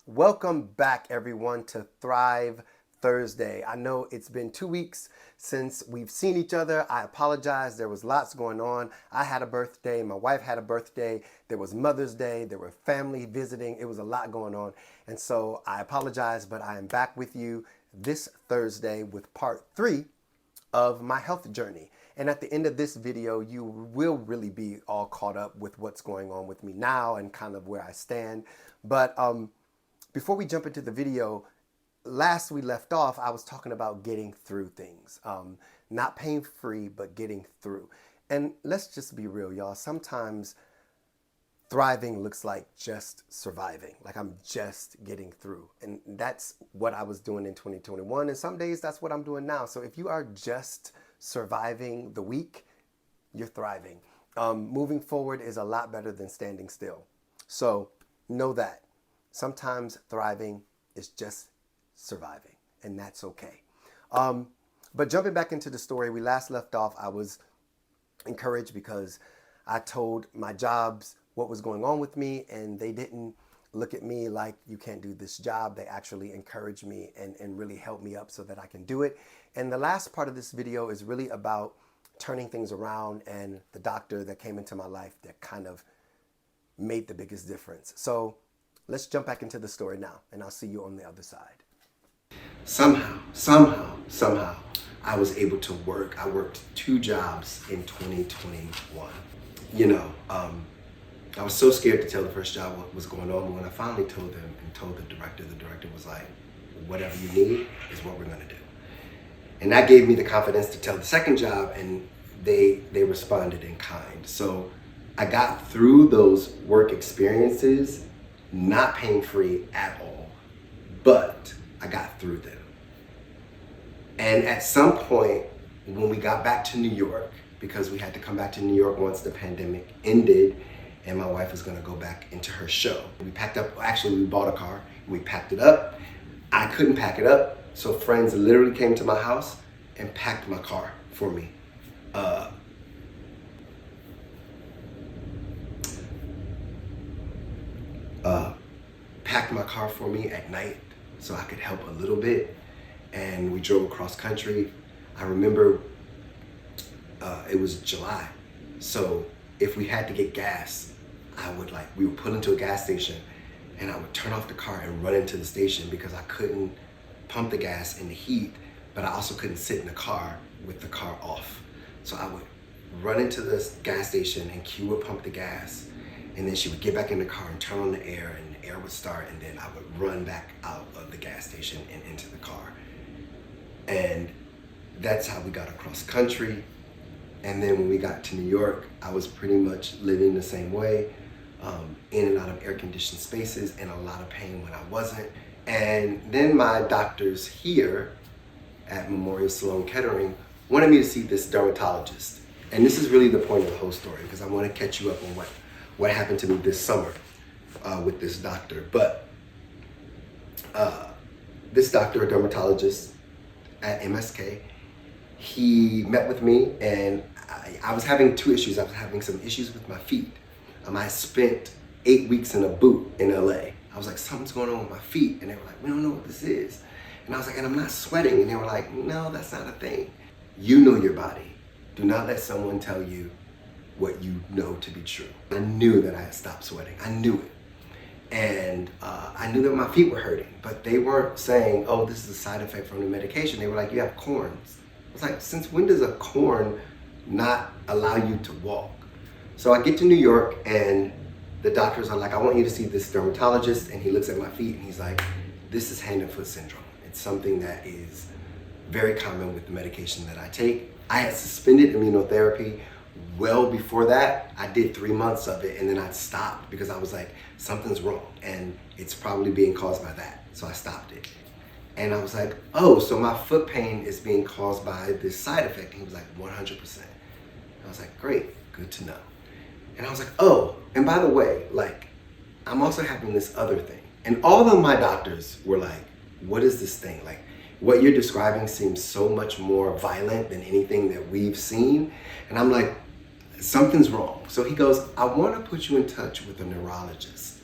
Welcome back, everyone, to Thrive Thursday. I know it's been 2 weeks since we've seen each other. I apologize. There was lots going on. I had a birthday. My wife had a birthday. There was Mother's Day. There were family visiting. It was a lot going on. And so I apologize, but I am back with you this Thursday with part 3 of my health journey. And at the end of this video, you will really be all caught up with what's going on with me now and kind of where I stand. But before we jump into the video, last we left off, I was talking about getting through things. Not pain-free, but getting through. And let's just be real, y'all. Sometimes thriving looks like just surviving, like I'm just getting through. And that's what I was doing in 2021. And some days that's what I'm doing now. So if you are just surviving the week, you're thriving. Moving forward is a lot better than standing still. So know that. Sometimes thriving is just surviving, and that's okay. But jumping back into the story, we last left off, I was encouraged because I told my jobs what was going on with me, and they didn't look at me like you can't do this job. They actually encouraged me and really helped me up so that I can do it. And the last part of this video is really about turning things around and the doctor that came into my life that kind of made the biggest difference. So let's jump back into the story now, and I'll see you on the other side. Somehow, I was able to work. I worked 2 jobs in 2021. I was so scared to tell the first job what was going on, but when I finally told them and told the director was like, whatever you need is what we're gonna do. And that gave me the confidence to tell the second job, and they responded in kind. So I got through those work experiences, not pain-free at all, but I got through them. And at some point, when we got back to New York, because we had to come back to New York once the pandemic ended, and my wife was gonna go back into her show. We packed up, actually we bought a car, we packed it up. I couldn't pack it up, so friends literally came to my house and packed my car for me. Packed my car for me at night so I could help a little bit, and we drove across country. I remember it was July, so if we had to get gas, we would pull into a gas station and I would turn off the car and run into the station because I couldn't pump the gas in the heat, but I also couldn't sit in the car with the car off. So I would run into the gas station and Q would pump the gas, and then she would get back in the car and turn on the air, and the air would start, and then I would run back out of the gas station and into the car. And that's how we got across country. And then when we got to New York, I was pretty much living the same way, in and out of air-conditioned spaces, and a lot of pain when I wasn't. And then my doctors here at Memorial Sloan Kettering wanted me to see this dermatologist. And this is really the point of the whole story, because I want to catch you up on what happened to me this summer with this doctor. But this doctor, a dermatologist at MSK, he met with me, and I was having 2 issues. I was having some issues with my feet. I spent 8 weeks in a boot in LA. I was like, something's going on with my feet. And they were like, we don't know what this is. And I was like, and I'm not sweating. And they were like, no, that's not a thing. You know your body. Do not let someone tell you what you know to be true. I knew that I had stopped sweating. I knew it. And I knew that my feet were hurting, but they weren't saying, oh, this is a side effect from the medication. They were like, you have corns. I was like, since when does a corn not allow you to walk? So I get to New York, and the doctors are like, I want you to see this dermatologist. And he looks at my feet and he's like, this is hand and foot syndrome. It's something that is very common with the medication that I take. I had suspended immunotherapy well before that. I did 3 months of it, and then I stopped because I was like, something's wrong and it's probably being caused by that. So I stopped it. And I was like, oh, so my foot pain is being caused by this side effect. And he was like, 100%. I was like, great, good to know. And I was like, oh, and by the way, like, I'm also having this other thing. And all of my doctors were like, what is this thing? Like, what you're describing seems so much more violent than anything that we've seen. And I'm like, something's wrong. So he goes, I want to put you in touch with a neurologist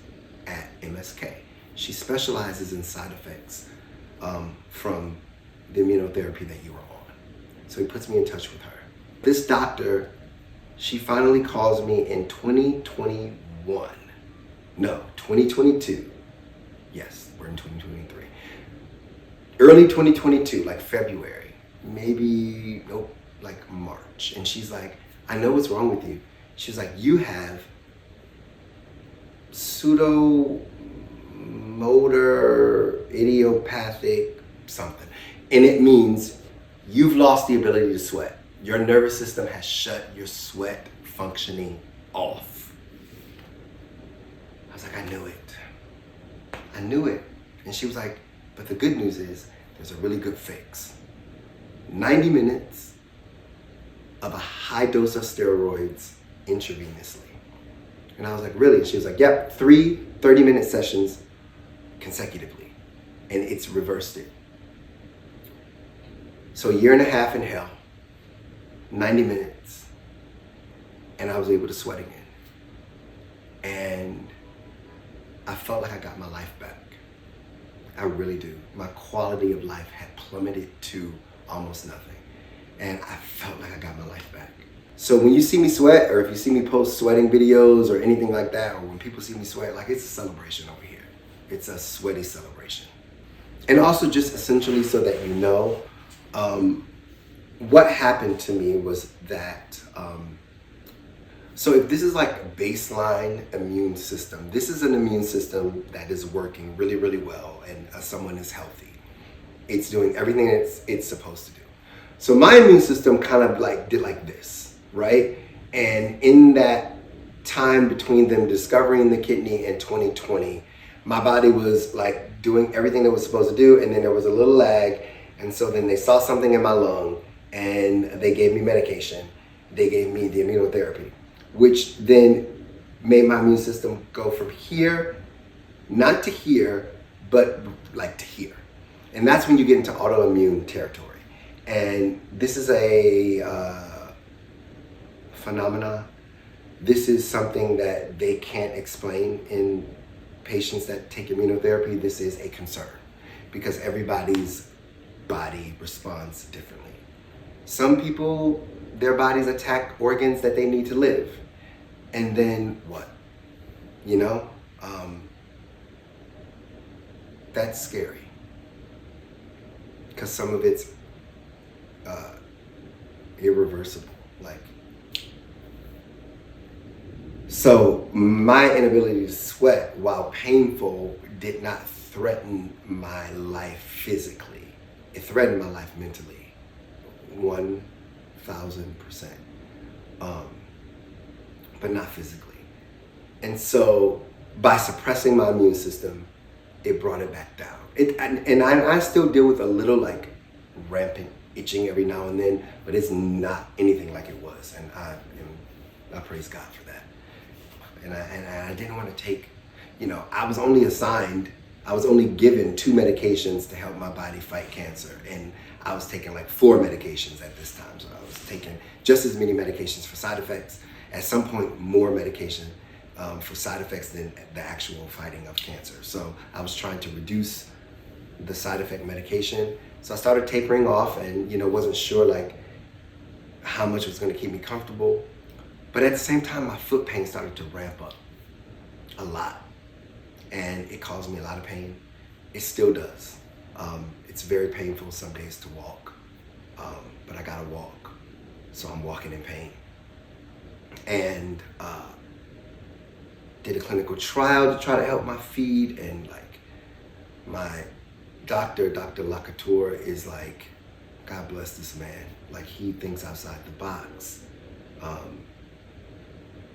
at MSK. She specializes in side effects from the immunotherapy that you were on. So he puts me in touch with her. This doctor, she finally calls me in 2021. No, 2022. Yes, we're in 2023. Early 2022, like February, maybe, nope, like March. And she's like, I know what's wrong with you. She's like, you have pseudo motor idiopathic something. And it means you've lost the ability to sweat. Your nervous system has shut your sweat functioning off. I was like, I knew it. I knew it. And she was like, but the good news is there's a really good fix. 90 minutes of a high dose of steroids intravenously. And I was like, really? And she was like, yep, 3 30-minute sessions consecutively. And it's reversed it. So a year and a half in hell, 90 minutes, and I was able to sweat again. And I felt like I got my life back. I really do. My quality of life had plummeted to almost nothing. And I felt like I got my life back. So when you see me sweat, or if you see me post sweating videos or anything like that, or when people see me sweat, like, it's a celebration over here. It's a sweaty celebration. And also just essentially so that you know, what happened to me was that, so if this is like a baseline immune system, this is an immune system that is working really, really well, and someone is healthy. It's doing everything it's supposed to do. So my immune system kind of like did like this, right? And in that time between them discovering the kidney in 2020, my body was like doing everything it was supposed to do, and then there was a little lag, and so then they saw something in my lung, and they gave me medication. They gave me the immunotherapy, which then made my immune system go from here, not to here, but like to here. And that's when you get into autoimmune territory. And this is a phenomena. This is something that they can't explain in patients that take immunotherapy. This is a concern because everybody's body responds differently. Some people, their bodies attack organs that they need to live. And then what? You know? That's scary. Because some of it's irreversible. Like, so my inability to sweat, while painful, did not threaten my life physically. It threatened my life mentally, 1,000%, but not physically. And so by suppressing my immune system, it brought it back down. I still deal with a little like rampant itching every now and then, but it's not anything like it was. And I praise God for that. And I didn't want to take, I was only given 2 medications to help my body fight cancer. And I was taking like 4 medications at this time. So I was taking just as many medications for side effects. At some point, more medication for side effects than the actual fighting of cancer. So I was trying to reduce the side effect medication. So I started tapering off and, wasn't sure like how much was going to keep me comfortable. But at the same time, my foot pain started to ramp up a lot. And it caused me a lot of pain. It still does. It's very painful some days to walk, but I gotta walk. So I'm walking in pain. And did a clinical trial to try to help my feet, and like my doctor, Dr. Lacouture, is like, God bless this man. Like, he thinks outside the box.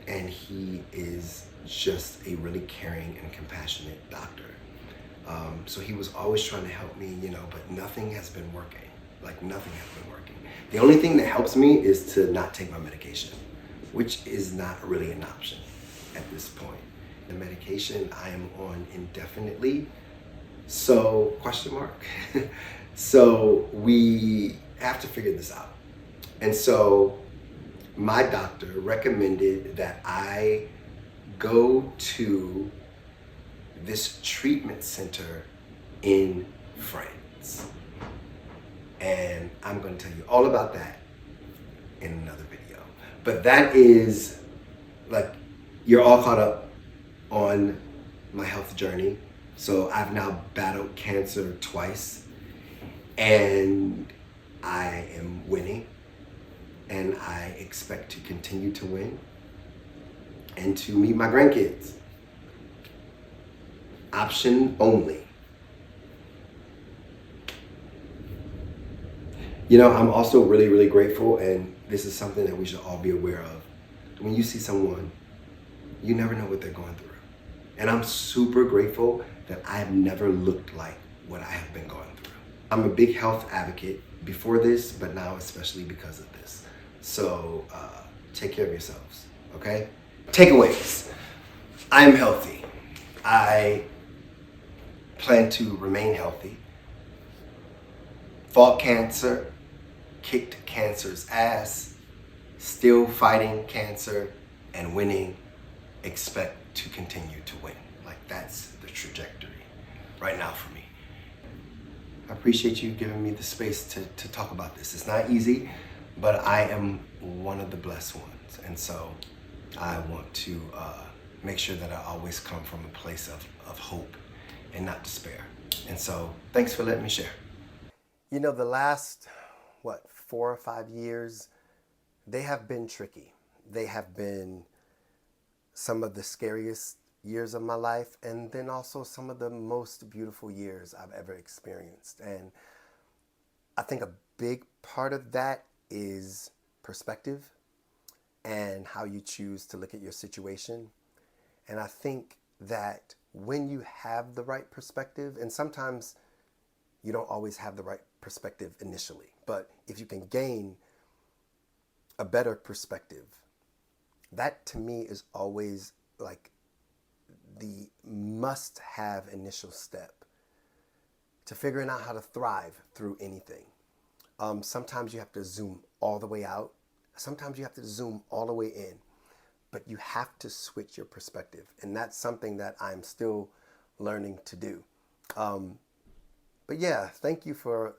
And he is just a really caring and compassionate doctor. So he was always trying to help me, but nothing has been working. Like, nothing has been working. The only thing that helps me is to not take my medication, which is not really an option at this point. The medication I am on indefinitely. So, question mark. So we have to figure this out. And so my doctor recommended that I go to this treatment center in France. And I'm going to tell you all about that in another video. But that is, like, you're all caught up on my health journey. So I've now battled cancer twice, and I am winning, and I expect to continue to win and to meet my grandkids. Option only. You know, I'm also really, really grateful, and this is something that we should all be aware of. When you see someone, you never know what they're going through. And I'm super grateful that I have never looked like what I have been going through. I'm a big health advocate before this, but now especially because of this. So take care of yourselves, okay? Takeaways. I am healthy. I plan to remain healthy. Fought cancer, kicked cancer's ass, still fighting cancer and winning. Expect to continue to win. Like, that's the trajectory right now for me. I appreciate you giving me the space to talk about this. It's not easy, but I am one of the blessed ones. And so I want to make sure that I always come from a place of hope and not despair. And so thanks for letting me share. You know, the last, 4 or 5 years, they have been tricky. They have been some of the scariest years of my life, and then also some of the most beautiful years I've ever experienced. And I think a big part of that is perspective and how you choose to look at your situation. And I think that when you have the right perspective, and sometimes you don't always have the right perspective initially, but if you can gain a better perspective, that to me is always like the must-have initial step to figuring out how to thrive through anything. Sometimes you have to zoom all the way out. Sometimes you have to zoom all the way in. But you have to switch your perspective. And that's something that I'm still learning to do. But yeah, thank you for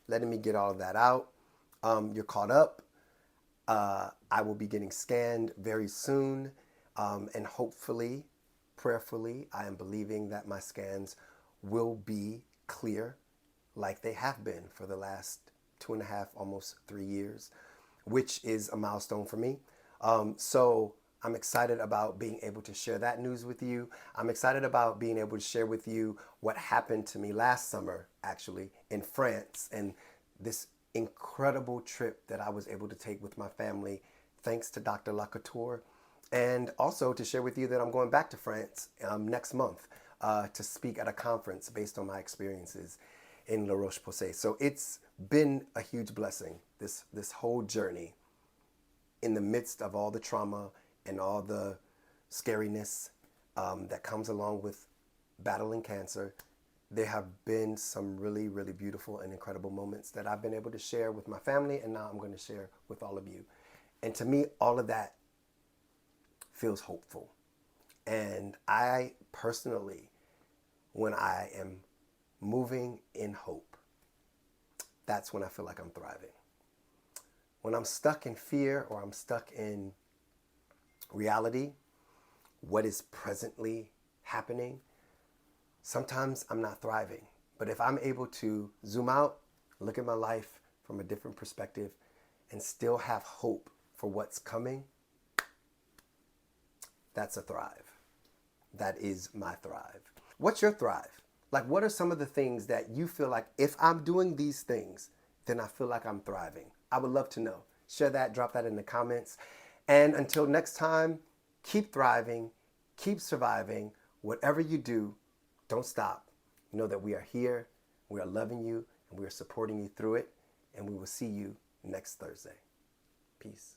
letting me get all of that out. You're caught up. I will be getting scanned very soon, and hopefully, prayerfully, I am believing that my scans will be clear like they have been for the last 2.5, almost 3 years, which is a milestone for me. So I'm excited about being able to share that news with you. I'm excited about being able to share with you what happened to me last summer, actually, in France, and this incredible trip that I was able to take with my family, thanks to Dr. Lacouture, and also to share with you that I'm going back to France next month to speak at a conference based on my experiences in La Roche-Posay. So it's been a huge blessing, this whole journey, in the midst of all the trauma and all the scariness that comes along with battling cancer. There have been some really, really beautiful and incredible moments that I've been able to share with my family, and now I'm going to share with all of you. And to me, all of that feels hopeful. And I personally, when I am moving in hope, that's when I feel like I'm thriving. When I'm stuck in fear or I'm stuck in reality, what is presently happening, sometimes I'm not thriving. But if I'm able to zoom out, look at my life from a different perspective, and still have hope for what's coming, that's a thrive. That is my thrive. What's your thrive? Like, what are some of the things that you feel like, if I'm doing these things, then I feel like I'm thriving? I would love to know. Share that, drop that in the comments. And until next time, keep thriving, keep surviving. Whatever you do, don't stop. Know that we are here, we are loving you, and we are supporting you through it. And we will see you next Thursday. Peace.